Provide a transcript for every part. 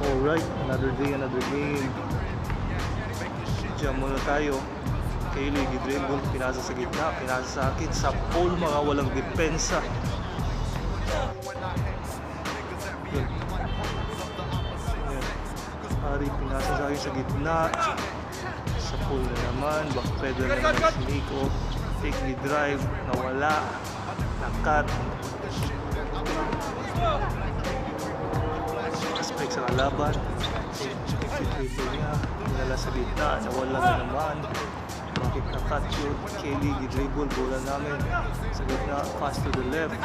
Alright, another day, another game. Diyan muna tayo. Kaylee, gidribble, pinasa sa gitna, pinasa sa akin, sa pole, mga walang depensa. Yun. Hari, pinasa sa akin sa gitna. Sa pole na naman, backpedal na naman si Nico. Take the drive, nawala, nakat. Aspect sa kalaban. Dribble niya, pinala sa gitna, nawala na naman. Bakit nakat yun? Kelly, gidribble, bola namin sa gitna, pass to the left,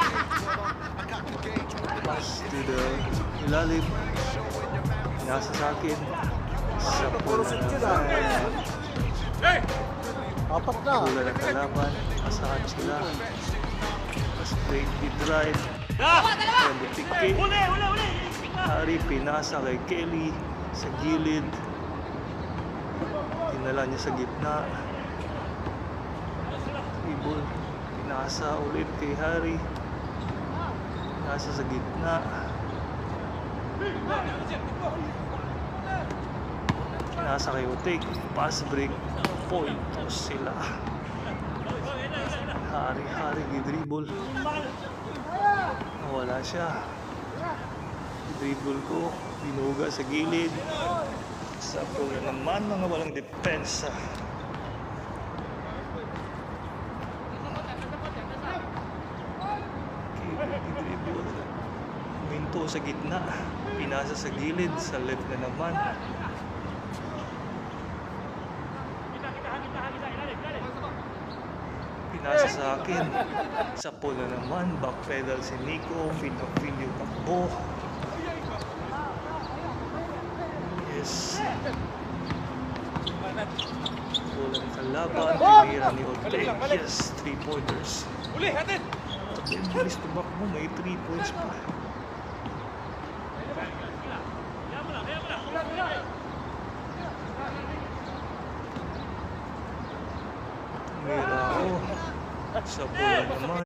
pass to the ilalim, nasa sa akin, sa pole na naman. Apat na. Bola na kalaban, asahan sila. Straight the drive, and the pick kick. Hari, pinasa kay Kelly sa gilid, dinala niya sa gitna. Dribble, pinasa ulit kay Hari, pinasa sa gitna, pinasa kay Utik, pass break, point toss sila. Hari gidribble, wala siya. Dribble ko, binuga sa gilid, sa pole naman, mga walang depensa. Dribble, minto sa gitna, pinasa sa gilid, sa left na naman. Pinasa sa akin, sa pole na naman, backpedal si Nico, video takbo. Yes. Bola ng kalaban, tinira ni Orteg. Yes, 3-pointers. Uli, hatid! Bilis tumakbo, may 3 points pa. Tumira ako sa bola naman.